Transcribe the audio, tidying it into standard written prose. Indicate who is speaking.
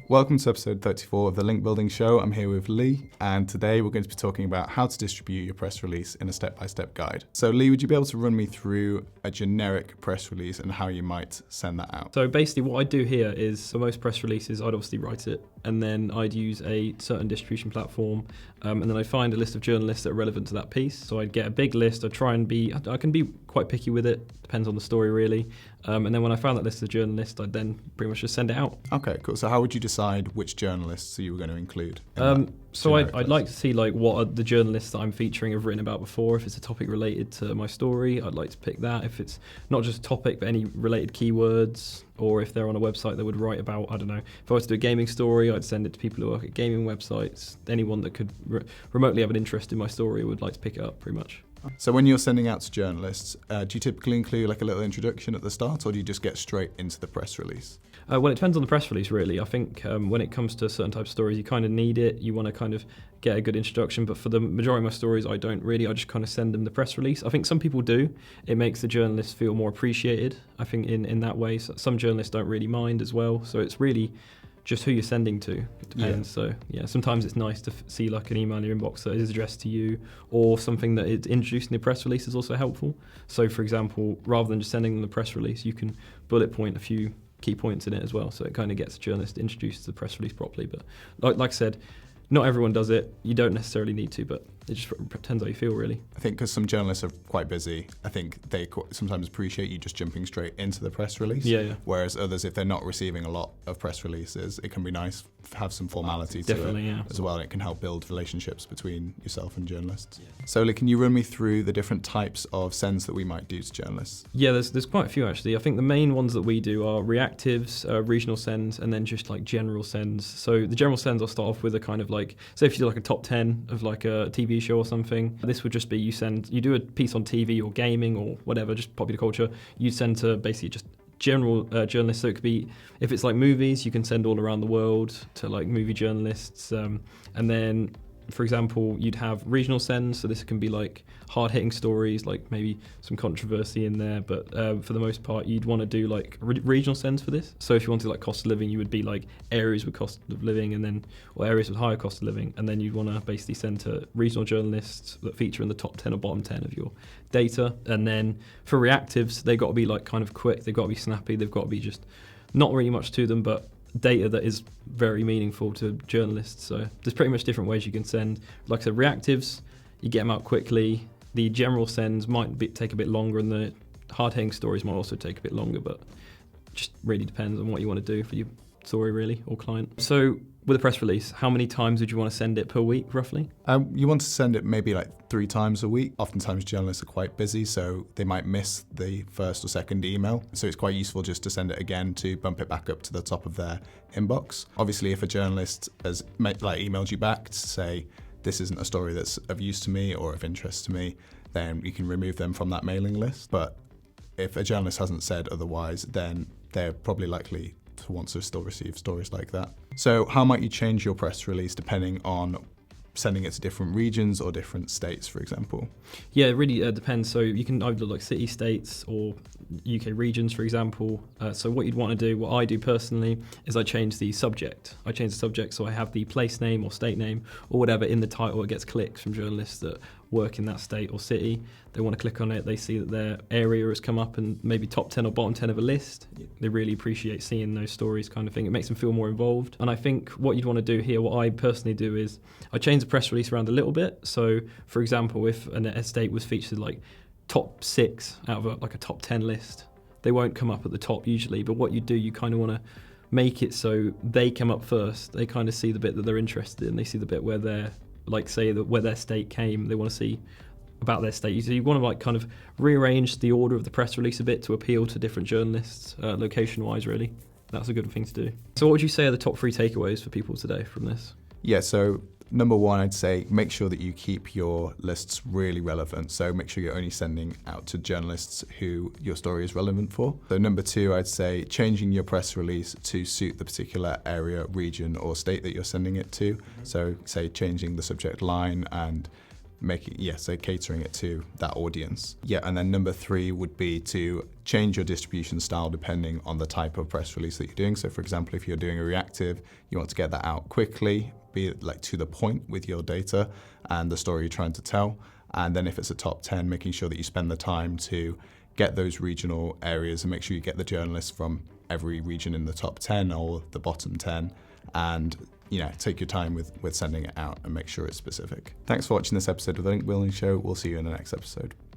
Speaker 1: Welcome to episode 34 of the Link Building Show. I'm here with Lee, and today we're going to be talking about how to distribute your press release in a step-by-step guide. So Lee, would you be able to run me through a generic press release and how you might send that out?
Speaker 2: So basically what I do here is, for most press releases, I'd obviously write it, and then I'd use a certain distribution platform, and then I'd find a list of journalists that are relevant to that piece. So I'd get a big list. I can be quite picky with it, depends on the story really. And then when I found that list of journalists, I'd then pretty much just send it out.
Speaker 1: Okay, cool. So how would you decide which journalists you were going to include?
Speaker 2: So I'd like to see what are the journalists that I'm featuring have written about before. If it's a topic related to my story, I'd like to pick that. If it's not just a topic, but any related keywords, or if they're on a website that would write about, I don't know, if I was to do a gaming story, I'd send it to people who work at gaming websites. Anyone that could remotely have an interest in my story would like to pick it up, pretty much.
Speaker 1: So when you're sending out to journalists, do you typically include like a little introduction at the start, or do you just get straight into the press release?
Speaker 2: Well, it depends on the press release, really. I think when it comes to certain types of stories, you kind of need it. You want to kind of get a good introduction. But for the majority of my stories, I don't really. I just kind of send them the press release. I think some people do. It makes the journalists feel more appreciated, I think, in that way. So some journalists don't really mind as well. So it's really just who you're sending to. It depends. Yeah. So yeah, sometimes it's nice to see like an email in your inbox that is addressed to you, or something that is introduced in the press release is also helpful. So for example, rather than just sending them the press release, you can bullet point a few key points in it as well. So it kind of gets the journalist introduced to the press release properly. But like I said, not everyone does it. You don't necessarily need to, but it just depends how you feel, really.
Speaker 1: I think because some journalists are quite busy, I think they sometimes appreciate you just jumping straight into the press release.
Speaker 2: Yeah.
Speaker 1: Whereas others, if they're not receiving a lot of press releases, it can be nice to have some formality to it as well. And it can help build relationships between yourself and journalists. Yeah. So Lee, can you run me through the different types of sends that we might do to journalists? Yeah,
Speaker 2: there's quite a few actually. I think the main ones that we do are reactives, regional sends, and then just like general sends. So the general sends I'll start off with a kind of like, say if you do like a top 10 of like a TV show or something, this would just be you do a piece on TV or gaming or whatever, just popular culture, you send to basically just general journalists. So it could be, if it's like movies, you can send all around the world to like movie journalists, and then for example you'd have regional sends, so this can be like hard-hitting stories, like maybe some controversy in there, but for the most part you'd want to do like regional sends for this. So if you wanted like cost of living, you would be like areas with cost of living, and then or areas with higher cost of living, and then you'd want to basically send to regional journalists that feature in the top 10 or bottom 10 of your data. And then for reactives, they've got to be like kind of quick, they've got to be snappy, they've got to be just not really much to them, but data that is very meaningful to journalists. So there's pretty much different ways you can send. Like I said, reactives, you get them out quickly. The general sends might take a bit longer, and the hard-hitting stories might also take a bit longer, but just really depends on what you want to do for your story really, or client. So with a press release, how many times would you want to send it per week, roughly?
Speaker 1: You want to send it maybe like 3 times a week. Oftentimes journalists are quite busy, so they might miss the first or second email. So it's quite useful just to send it again to bump it back up to the top of their inbox. Obviously, if a journalist has emailed you back to say, this isn't a story that's of use to me or of interest to me, then you can remove them from that mailing list. But if a journalist hasn't said otherwise, then they're probably likely to want to still receive stories like that. So how might you change your press release depending on sending it to different regions or different states, for example?
Speaker 2: Yeah, it really depends. So you can either like city, states, or UK regions, for example. So what you'd want to do, what I do personally, is I change the subject. So I have the place name or state name or whatever in the title. It gets clicks from journalists that work in that state or city. They want to click on it, they see that their area has come up and maybe top 10 or bottom 10 of a list. They really appreciate seeing those stories, kind of thing. It makes them feel more involved. And I think what you'd want to do here, what I personally do, is I change the press release around a little bit. So for example, if an estate was featured like top 6 out of like a top 10 list, they won't come up at the top usually, but what you do, you kind of want to make it so they come up first. They kind of see the bit that they're interested in. They see the bit where they're, like say that where their state came, they want to see about their state. So you want to like kind of rearrange the order of the press release a bit to appeal to different journalists, location-wise really. That's a good thing to do. So what would you say are the top 3 takeaways for people today from this?
Speaker 1: Yeah, so number 1, I'd say make sure that you keep your lists really relevant. So make sure you're only sending out to journalists who your story is relevant for. So number 2, I'd say changing your press release to suit the particular area, region, or state that you're sending it to. So say changing the subject line and so catering it to that audience. Yeah, and then number 3 would be to change your distribution style depending on the type of press release that you're doing. So for example, if you're doing a reactive, you want to get that out quickly, be like to the point with your data and the story you're trying to tell. And then if it's a top 10, making sure that you spend the time to get those regional areas and make sure you get the journalists from every region in the top 10 or the bottom 10, and take your time with sending it out and make sure it's specific. Thanks for watching this episode of The Link Building Show. We'll see you in the next episode.